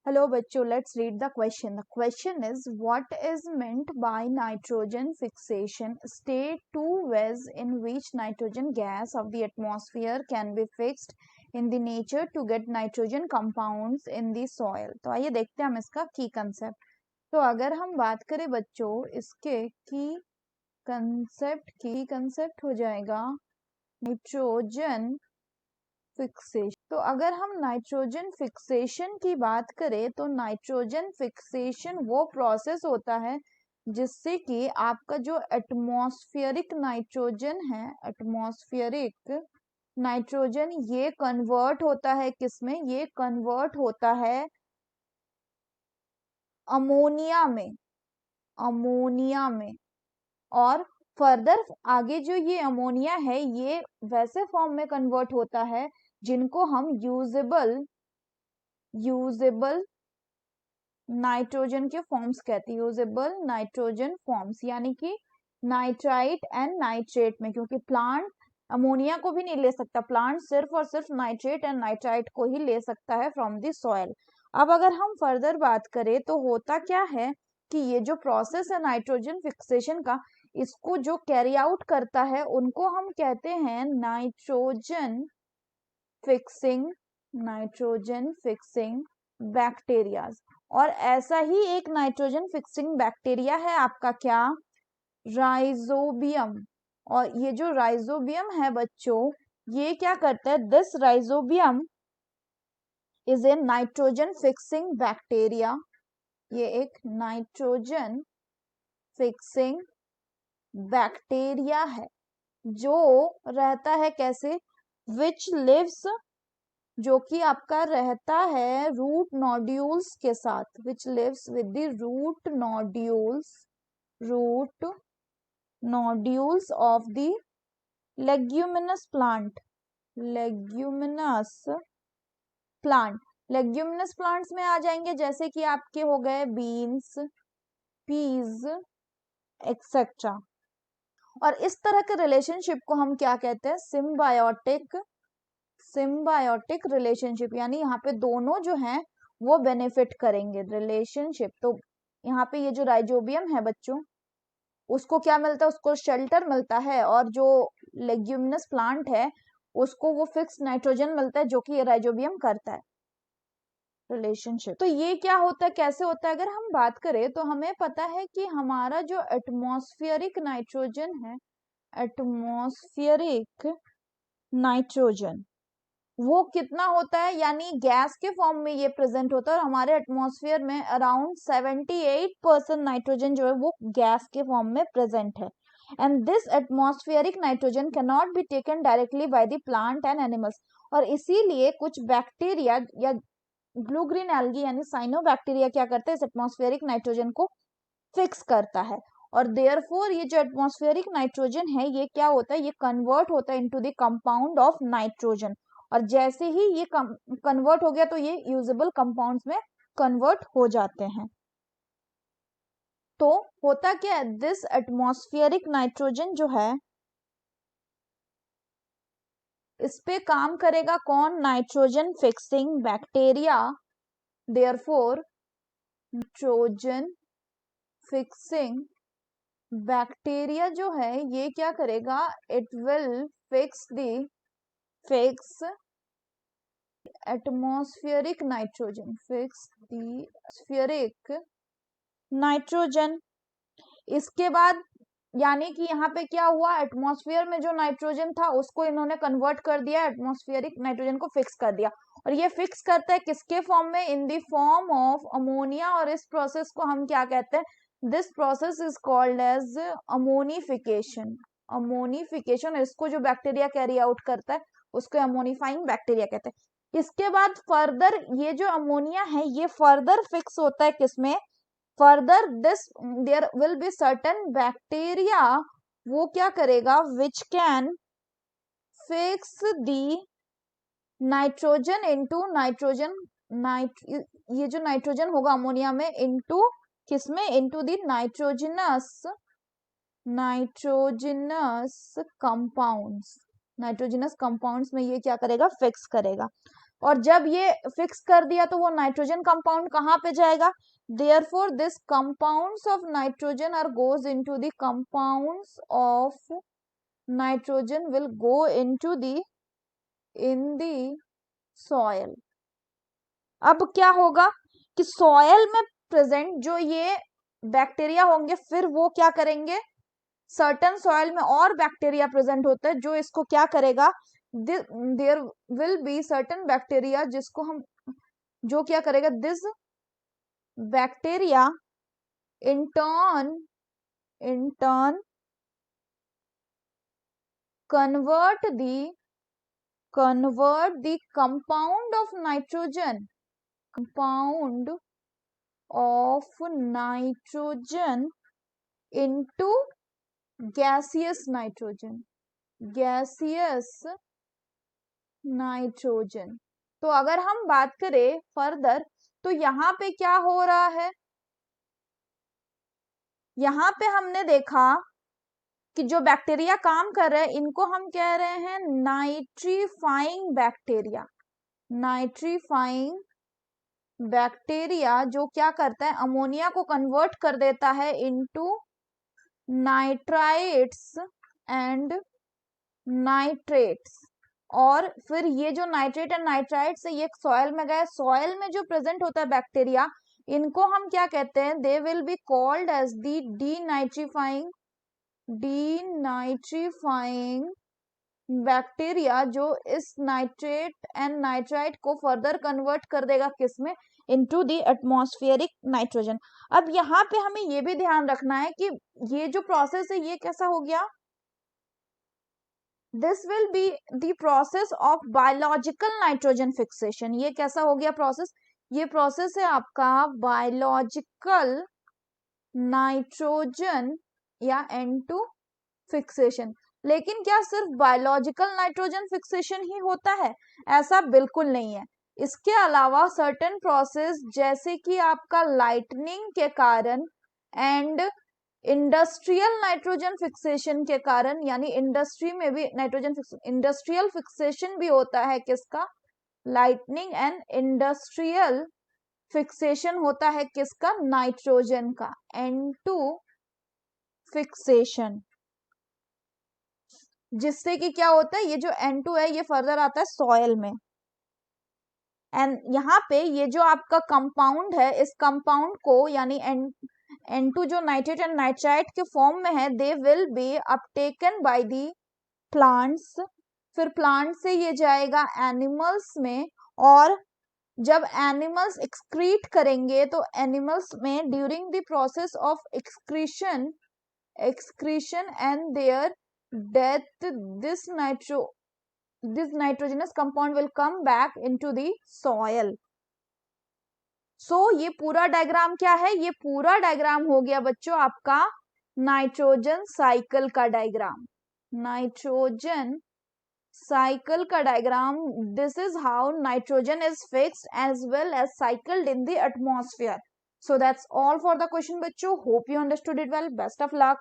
Hello बच्चों, let's read the question. The question is, what is meant by nitrogen fixation? State two ways in which nitrogen gas of the atmosphere can be fixed in the nature to get nitrogen compounds in the soil. तो आइए देखते हैं हम इसका की concept. तो अगर हम बात करें बच्चों, इसके की कंसेप्ट हो जाएगा नाइट्रोजन फिक्सेशन. तो अगर हम नाइट्रोजन फिक्सेशन की बात करें तो नाइट्रोजन फिक्सेशन वो प्रोसेस होता है जिससे कि आपका जो एटमॉस्फेरिक नाइट्रोजन है, एटमॉस्फेरिक नाइट्रोजन ये कन्वर्ट होता है किसमें? ये कन्वर्ट होता है अमोनिया में, अमोनिया में. और फर्दर आगे जो ये अमोनिया है ये वैसे फॉर्म में कन्वर्ट होता है जिनको हम यूजेबल नाइट्रोजन के फॉर्म्स कहते हैं, यूजेबल नाइट्रोजन फॉर्म्स, यानी कि नाइट्राइट एंड नाइट्रेट में, क्योंकि प्लांट अमोनिया को भी नहीं ले सकता, प्लांट सिर्फ और सिर्फ नाइट्रेट एंड नाइट्राइट को ही ले सकता है फ्रॉम द सॉइल. अब अगर हम फर्दर बात करें तो होता क्या है कि ये जो प्रोसेस है नाइट्रोजन फिक्सेशन का, इसको जो कैरी आउट करता है उनको हम कहते हैं नाइट्रोजन फिक्सिंग बैक्टीरियाज. और ऐसा ही एक नाइट्रोजन फिक्सिंग बैक्टीरिया है आपका क्या? राइजोबियम. और ये जो राइजोबियम है बच्चों, ये क्या करता है? This rhizobium is A nitrogen fixing bacteria. ये एक नाइट्रोजन फिक्सिंग बैक्टीरिया है जो रहता है कैसे? विच लिव्स, जो कि आपका रहता है रूट नोड्यूल्स के साथ, which lives with the root nodules of the leguminous plant. Leguminous plants में आ जाएंगे जैसे कि आपके हो गए बीन्स, पीज एक्सेट्रा. और इस तरह के रिलेशनशिप को हम क्या कहते हैं? Symbiotic relationship. यानी यहाँ पे दोनों जो हैं वो बेनिफिट करेंगे रिलेशनशिप. तो यहाँ पे ये जो राइजोबियम है बच्चों, उसको क्या मिलता है? उसको शेल्टर मिलता है. और जो लेग्यूमिनस प्लांट है उसको वो फिक्स नाइट्रोजन मिलता है, जो कि ये राइजोबियम करता है रिलेशनशिप. तो ये क्या होता है, कैसे होता है? अगर हम बात करें तो हमें पता है कि हमारा जो एटमॉस्फेरिक नाइट्रोजन है, एटमॉस्फेरिक नाइट्रोजन वो कितना होता है? यानी गैस के फॉर्म में ये प्रेजेंट होता है. और हमारे एटमॉस्फेयर में अराउंड 78% नाइट्रोजन जो है वो गैस के फॉर्म में प्रेजेंट है. And this atmospheric nitrogen can not be taken directly by the plant and animals. और इसीलिए कुछ बैक्टीरिया या ब्लू ग्रीन एल्गी यानी साइनोबैक्टीरिया क्या करते हैं? इस एटमॉस्फेरिक नाइट्रोजन को फिक्स करता है. और देयरफॉर ये जो एटमॉस्फेरिक नाइट्रोजन है ये क्या होता है? ये कन्वर्ट होता है into the compound of nitrogen. और जैसे ही ये कन्वर्ट हो गया तो ये यूजेबल कंपाउंड्स में कन्वर्ट हो जाते हैं. तो होता क्या है? दिस एटमॉस्फेरिक नाइट्रोजन जो है इस पे काम करेगा कौन? Nitrogen fixing bacteria. Therefore nitrogen fixing bacteria जो है ये क्या करेगा? It will fix atmospheric nitrogen. इसके बाद यानी कि यहाँ पे क्या हुआ? एटमॉस्फेयर में जो नाइट्रोजन था उसको इन्होंने कन्वर्ट कर दिया, एटमॉस्फेरिक नाइट्रोजन को फिक्स कर दिया. और ये फिक्स करता है किसके फॉर्म में? In the form of ammonia. और इस प्रोसेस को हम क्या कहते हैं? This process is called as ammonification. इसको जो बैक्टीरिया कैरी आउट करता है उसको अमोनिफाइंग बैक्टीरिया कहते हैं. इसके बाद फर्दर ये जो अमोनिया है ये फर्दर फिक्स होता है किसमें? Further this there will be certain bacteria, वो क्या करेगा? Which can fix the nitrogen into ये जो नाइट्रोजन होगा अमोनिया में इनटू किसमें? इनटू द नाइट्रोजिनस कंपाउंड्स में ये क्या करेगा? फिक्स करेगा. और जब ये फिक्स कर दिया तो वो नाइट्रोजन कंपाउंड कहाँ पे जाएगा? Therefore this compounds of nitrogen are goes into the compounds of nitrogen will go into the in the soil. अब क्या होगा कि सॉयल में प्रेजेंट जो ये बैक्टीरिया होंगे फिर वो क्या करेंगे, सर्टन सॉयल में और बैक्टीरिया प्रेजेंट होता है जो इसको क्या करेगा, there will be certain bacteria जिसको हम जो क्या करेगा, this bacteria in turn convert the compound of nitrogen into gaseous nitrogen. तो अगर हम बात करें फर्दर तो यहाँ पे क्या हो रहा है, यहाँ पे हमने देखा कि जो बैक्टीरिया काम कर रहे हैं इनको हम कह रहे हैं नाइट्रीफाइंग बैक्टीरिया. नाइट्रीफाइंग बैक्टीरिया जो क्या करता है, अमोनिया को कन्वर्ट कर देता है इनटू नाइट्राइट्स एंड नाइट्रेट्स. और फिर ये जो नाइट्रेट एंड नाइट्राइट्स है ये सॉयल में गए, सॉयल में जो प्रेजेंट होता है बैक्टीरिया इनको हम क्या कहते हैं, they will be called as the denitrifying bacteria जो इस नाइट्रेट एंड नाइट्राइट को फर्दर कन्वर्ट कर देगा किसमें, इनटू द एटमॉस्फेरिक नाइट्रोजन. अब यहाँ पे हमें ये भी ध्यान रखना है कि ये जो प्रोसेस है ये कैसा हो गया, this will be the process of biological nitrogen fixation. ये कैसा हो गया प्रोसेस, ये प्रोसेस है आपका बायोलॉजिकल नाइट्रोजन या N2 फिक्सेशन. लेकिन क्या सिर्फ बायोलॉजिकल नाइट्रोजन फिक्सेशन ही होता है, ऐसा बिल्कुल नहीं है. इसके अलावा सर्टेन प्रोसेस जैसे कि आपका लाइटनिंग के कारण एंड इंडस्ट्रियल नाइट्रोजन फिक्सेशन के कारण, यानी इंडस्ट्री में भी नाइट्रोजन इंडस्ट्रियल फिक्सेशन भी होता है किसका, लाइटनिंग एंड इंडस्ट्रियल फिक्सेशन होता है किसका, नाइट्रोजन का, N2 फिक्सेशन. जिससे कि क्या होता है, ये जो N2 है ये फर्दर आता है सॉयल में. एंड यहाँ पे ये जो आपका कंपाउंड है इस कंपाउंड को यानी N2 जो नाइट्रेट एंड नाइट्राइट के फॉर्म में है, they will be uptaken by the plants. फिर प्लांट से ये जाएगा एनिमल्स में, और जब एनिमल्स एक्सक्रीट करेंगे तो एनिमल्स में during the process of excretion and there death this nitrogenous compound will come back into the soil. So ये पूरा डायग्राम क्या है, ये पूरा डायग्राम हो गया बच्चों आपका नाइट्रोजन साइकिल का डायग्राम. नाइट्रोजन साइकिल का diagram, this is how nitrogen is fixed as well as cycled in the atmosphere. So that's all for the question बच्चों. Hope you understood it well. Best of luck.